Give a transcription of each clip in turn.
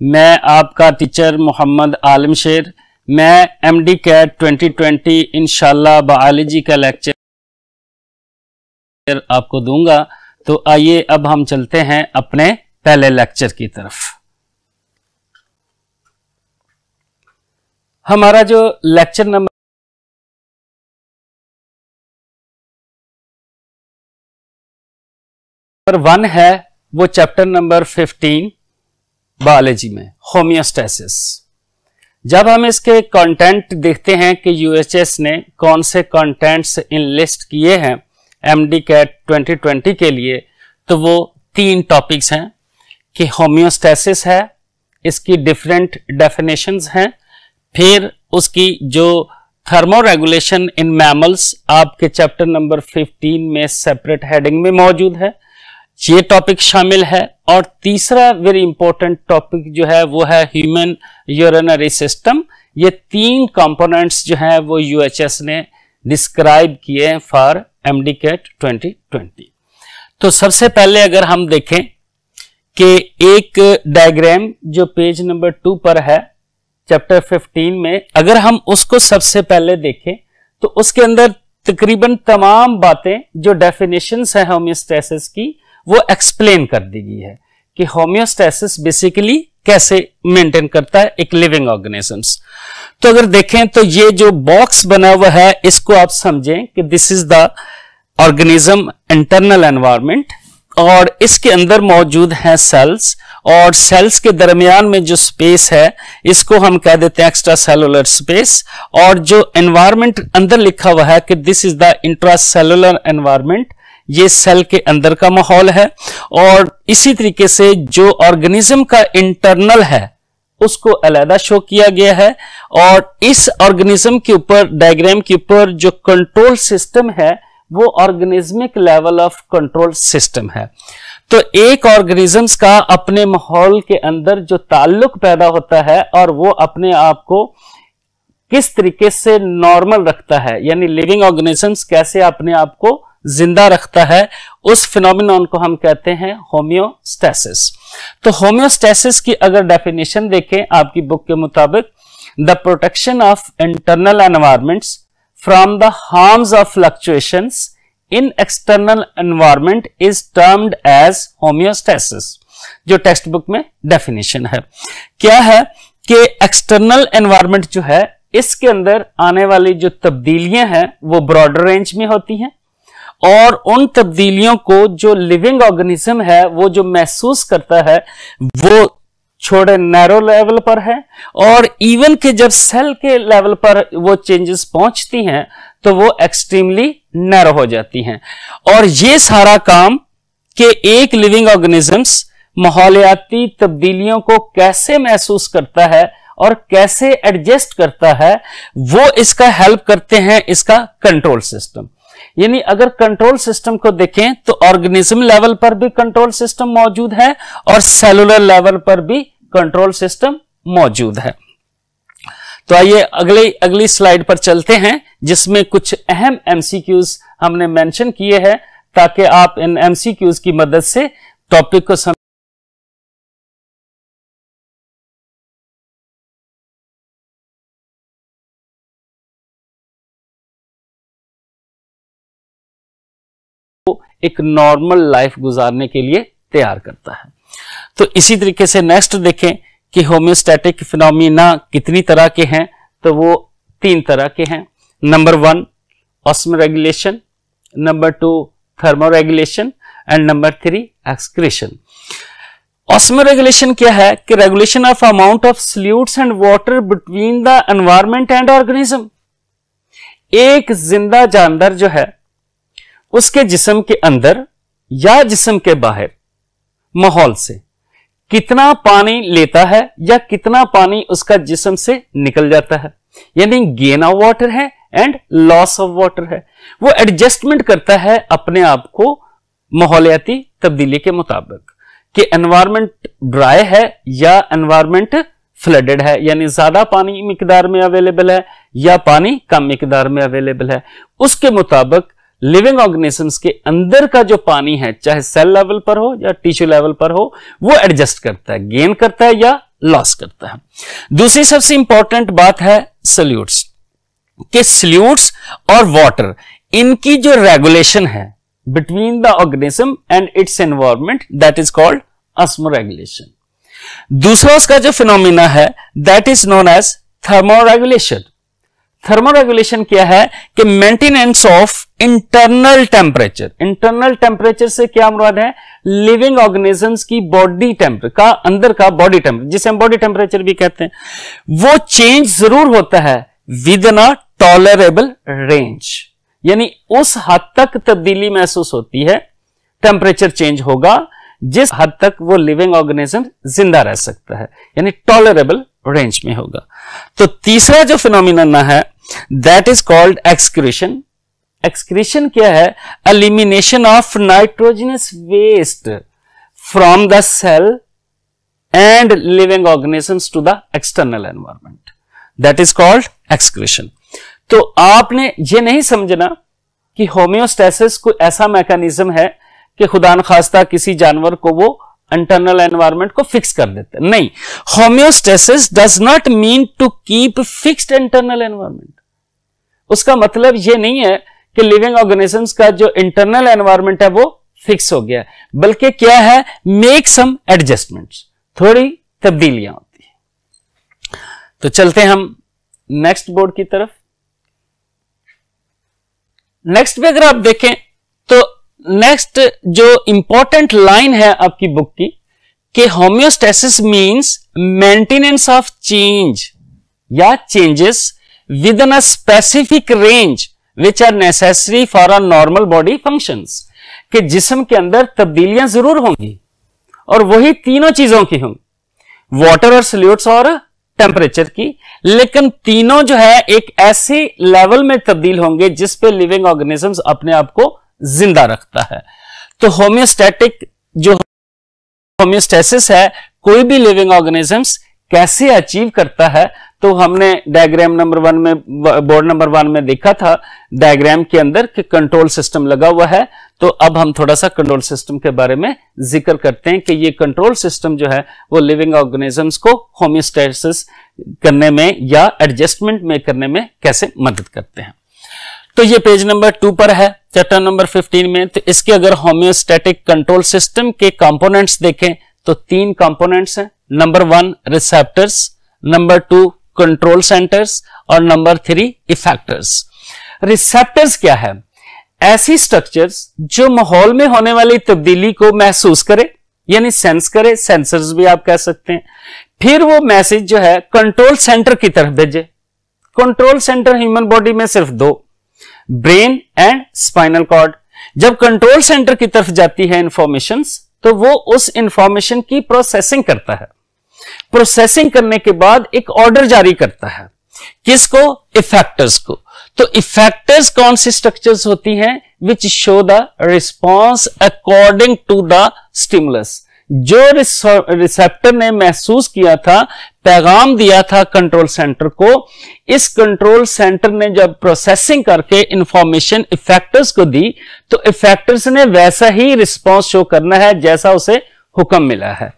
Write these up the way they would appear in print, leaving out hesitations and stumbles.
मैं आपका टीचर मोहम्मद आलम शेर। मैं एमडी कैट 2020 इंशाल्लाह बायोलॉजी का लेक्चर आपको दूंगा। तो आइए अब हम चलते हैं अपने पहले लेक्चर की तरफ। हमारा जो लेक्चर नंबर 1 है वो चैप्टर नंबर 15 बायोलॉजी में होमियोस्टेसिस। जब हम इसके कंटेंट देखते हैं कि यूएचएस ने कौन से कंटेंट्स इनलिस्ट किए हैं एमडी कैट 2020 के लिए, तो वो 3 टॉपिक्स हैं कि होमियोस्टेसिस है, इसकी डिफरेंट डेफिनेशंस हैं, फिर उसकी जो थर्मोरेगुलेशन इन मैमल्स आपके चैप्टर नंबर 15 में सेपरेट हेडिंग में मौजूद है, ये टॉपिक शामिल है। और तीसरा वेरी इंपॉर्टेंट टॉपिक जो है वो है ह्यूमन यूरिनरी सिस्टम। ये 3 कंपोनेंट्स जो हैं वो यूएचएस ने डिस्क्राइब किए हैं फॉर एमडी कैट 2020। तो सबसे पहले अगर हम देखें कि एक डायग्राम जो पेज नंबर 2 पर है चैप्टर 15 में, अगर हम उसको सबसे पहले देखें तो उसके अंदर तकरीबन तमाम बातें जो डेफिनेशंस है होमियोस्टेसिस की वो एक्सप्लेन कर दी गई है कि होमियोस्टेसिस बेसिकली कैसे मेंटेन करता है एक लिविंग ऑर्गेनिजम्स। तो अगर देखें तो ये जो बॉक्स बना हुआ है इसको आप समझें कि this is the organism internal environment, और इसके अंदर मौजूद हैं सेल्स, और सेल्स के दरमियान में जो स्पेस है इसको हम कह देते हैं एक्स्ट्रा सेलुलर स्पेस। और जो एनवायरनमेंट अंदर लिखा हुआ है कि this is the intracellular environment, ये सेल के अंदर का माहौल है। और इसी तरीके से जो ऑर्गेनिज्म का इंटरनल है उसको अलग शो किया गया है। और इस ऑर्गेनिज्म के ऊपर डायग्राम के ऊपर जो कंट्रोल सिस्टम है वो organismic level of control system है। तो एक ऑर्गेनिजम्स का अपने माहौल के अंदर जो ताल्लुक पैदा होता है और वो अपने आप को किस तरीके से नॉर्मल रखता है, यानी लिविंग ऑर्गेनिजम्स कैसे अपने आप को जिंदा रखता है, उस फिनोमिनन को हम कहते हैं होमियोस्टेसिस। तो होमियोस्टेसिस की अगर डेफिनेशन देखें आपकी बुक के मुताबिक, the protection of internal environments from the harms of fluctuations in external environment is termed as homeostasis. जो टेक्स्ट बुक में डेफिनेशन है क्या है कि एक्सटर्नल एनवायरमेंट जो है इसके अंदर आने वाली जो तब्दीलियां हैं वो ब्रॉडर रेंज में होती हैं, और उन तब्दीलियों को जो लिविंग ऑर्गेनिज्म है वो जो महसूस करता है वो छोटे नैरो लेवल पर है, और इवन के जब सेल के लेवल पर वो चेंजेस पहुंचती हैं तो वो एक्सट्रीमली नैरो हो जाती हैं। और ये सारा काम कि एक लिविंग ऑर्गेनिजम्स माहौलियाती तब्दीलियों को कैसे महसूस करता है और कैसे एडजस्ट करता है, वो इसका हेल्प करते हैं इसका कंट्रोल सिस्टम। यानी अगर कंट्रोल सिस्टम को देखें तो ऑर्गेनिज्म लेवल पर भी कंट्रोल सिस्टम मौजूद है और सेलुलर लेवल पर भी कंट्रोल सिस्टम मौजूद है। तो आइए अगली स्लाइड पर चलते हैं जिसमें कुछ अहम एमसीक्यूज हमने मेंशन किए हैं ताकि आप इन एमसीक्यूज की मदद से टॉपिक को एक नॉर्मल लाइफ गुजारने के लिए तैयार करता है। तो इसी तरीके से नेक्स्ट देखें कि होमियोस्टैटिक फिनोमिना कितनी तरह के हैं, तो वो 3 तरह के हैं। Number 1 osmoregulation, number 2 thermoregulation and number 3 excretion. Osmoregulation क्या है कि regulation of amount of solutes and water between the environment and organism. एक जिंदा जानवर जो है उसके जिस्म के अंदर या जिस्म के बाहर माहौल से कितना पानी लेता है या कितना पानी उसका जिस्म से निकल जाता है, यानी गेन ऑफ वाटर है एंड लॉस ऑफ वाटर है। वो एडजस्टमेंट करता है अपने आप को माहौलियाती तब्दीली के मुताबिक कि एनवायरनमेंट ड्राई है या एनवायरनमेंट फ्लडेड है, यानी ज्यादा पानी मिकदार में अवेलेबल है या पानी कम मिकदार में अवेलेबल है। उसके मुताबिक लिविंग ऑर्गेनिजम्स के अंदर का जो पानी है चाहे सेल लेवल पर हो या टिश्यू लेवल पर हो वो एडजस्ट करता है, गेन करता है या लॉस करता है। दूसरी सबसे इंपॉर्टेंट बात है सॉल्यूट्स, कि सॉल्यूट्स और वाटर इनकी जो रेगुलेशन है between the organism and its environment, that is called osmoregulation. दूसरा उसका जो फिनोमिना है that is known as thermoregulation. Thermoregulation क्या है कि maintenance of internal temperature. Internal temperature से क्या मुराद है? लिविंग ऑर्गेनिजम्स की बॉडी टेम्परेचर का, अंदर का बॉडी टेम्परेचर, जिसे हम बॉडी टेम्परेचर भी कहते हैं, वो चेंज जरूर होता है with in a tolerable range, यानी उस हद तक तब्दीली महसूस होती है, टेम्परेचर चेंज होगा जिस हद तक वो लिविंग ऑर्गेनिज्म जिंदा रह सकता है, यानी टॉलरेबल रेंज में होगा। तो तीसरा जो फिनोमिना है that is called excretion. Excretion क्या है? Elimination of nitrogenous waste from the cell and living organisms to the external environment, that is called excretion. तो आपने ये नहीं समझना कि होम्योस्टेसिस कोई ऐसा मैकेनिज्म है कि खुदा न खास्ता किसी जानवर को वो इंटरनल एनवायरनमेंट को फिक्स कर देते हैं। नहीं, homeostasis does not mean to keep fixed internal environment. उसका मतलब ये नहीं है कि लिविंग ऑर्गेनिजम्स का जो इंटरनल एनवायरनमेंट है वो फिक्स हो गया, बल्कि क्या है, मेक सम एडजस्टमेंट्स, थोड़ी तब्दीलियां होती है। तो चलते हैं हम नेक्स्ट बोर्ड की तरफ। नेक्स्ट पे अगर आप देखें तो नेक्स्ट जो इंपॉर्टेंट लाइन है आपकी बुक की कि homeostasis means maintenance of change या changes within a specific range which are necessary for a normal body functions, कि जिस्म के अंदर तब्दीलियां जरूर होंगी और वही तीनों चीजों की होंगी, वाटर और सॉल्यूट्स और टेम्परेचर की, लेकिन तीनों जो है एक ऐसे लेवल में तब्दील होंगे जिस पे लिविंग ऑर्गेनिजम्स अपने आप को जिंदा रखता है। तो होम्योस्टैटिक जो होम्योस्टेसिस है, कोई भी लिविंग ऑर्गेनिजम्स कैसे अचीव करता है, तो हमने डायग्राम नंबर 1 में, बोर्ड नंबर 1 में देखा था डायग्राम के अंदर कि कंट्रोल सिस्टम लगा हुआ है। तो अब हम थोड़ा सा कंट्रोल सिस्टम के बारे में जिक्र करते हैं कि ये कंट्रोल सिस्टम जो है वो लिविंग ऑर्गेनिजम्स को होम्योस्टेसिस करने में या एडजस्टमेंट में करने में कैसे मदद करते हैं। तो ये पेज नंबर 2 पर है चैप्टर नंबर 15 में। तो इसके अगर होम्योस्टैटिक कंट्रोल सिस्टम के कंपोनेंट्स देखें तो 3 कंपोनेंट्स हैं। Number 1 receptors, number 2 control centres और नंबर 3 इफेक्टर्स। रिसेप्टर्स क्या है? ऐसी स्ट्रक्चर्स जो माहौल में होने वाली तब्दीली को महसूस करे, यानी सेंस करे, सेंसर्स भी आप कह सकते हैं। फिर वो मैसेज जो है कंट्रोल सेंटर की तरफ भेजे। कंट्रोल सेंटर ह्यूमन बॉडी में सिर्फ 2, ब्रेन एंड स्पाइनल कॉर्ड। जब कंट्रोल सेंटर की तरफ जाती है इंफॉर्मेशंस, तो वो उस इंफॉर्मेशन की प्रोसेसिंग करता है। प्रोसेसिंग करने के बाद एक ऑर्डर जारी करता है, किसको? इफेक्टर्स को। तो इफेक्टर्स कौन सी स्ट्रक्चर्स होती हैं? Which show the response according to the stimulus. जो रिसेप्टर ने महसूस किया था, पैगाम दिया था कंट्रोल सेंटर को, इस कंट्रोल सेंटर ने जब प्रोसेसिंग करके इंफॉर्मेशन इफेक्टर्स को दी, तो इफेक्टर्स ने वैसा ही रिस्पॉन्स शो करना है जैसा उसे हुक्म मिला है।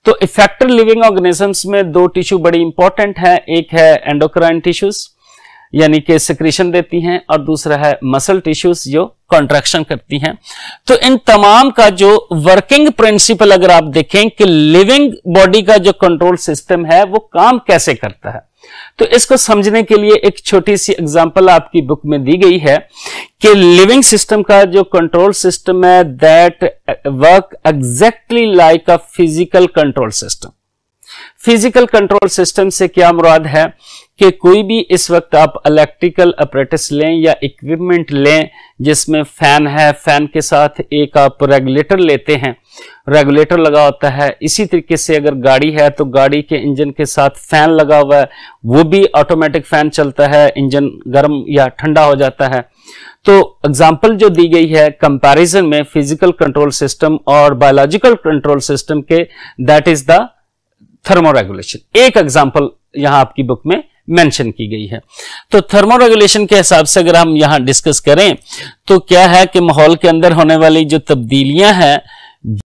तो इफेक्टर लिविंग ऑर्गेनिजम्स में 2 टिश्यू बड़ी इंपॉर्टेंट है, एक है एंडोक्राइन टिश्यूज यानी कि सिक्रीशन देती हैं, और दूसरा है मसल टिश्यूज जो कॉन्ट्रैक्शन करती हैं। तो इन तमाम का जो वर्किंग प्रिंसिपल अगर आप देखें कि लिविंग बॉडी का जो कंट्रोल सिस्टम है वो काम कैसे करता है, तो इसको समझने के लिए एक छोटी सी एग्जांपल आपकी बुक में दी गई है कि लिविंग सिस्टम का जो कंट्रोल सिस्टम है that work exactly like a physical control system. Physical control system से क्या मुराद है कि कोई भी इस वक्त आप इलेक्ट्रिकल अपरेटस लें या इक्विपमेंट लें जिसमें फैन है, फैन के साथ एक आप रेगुलेटर लेते हैं, रेगुलेटर लगा होता है। इसी तरीके से अगर गाड़ी है तो गाड़ी के इंजन के साथ फैन लगा हुआ है, वो भी ऑटोमेटिक फैन चलता है, इंजन गर्म या ठंडा हो जाता है। तो एग्जाम्पल जो दी गई है कंपैरिजन में फिजिकल कंट्रोल सिस्टम और बायोलॉजिकल कंट्रोल सिस्टम के, दैट इज द थर्मोरेगुलेशन। एक एग्जाम्पल यहां आपकी बुक में मेंशन की गई है। तो थर्मोरेगुलेशन के हिसाब से अगर हम यहां डिस्कस करें तो क्या है कि माहौल के अंदर होने वाली जो तब्दीलियां हैं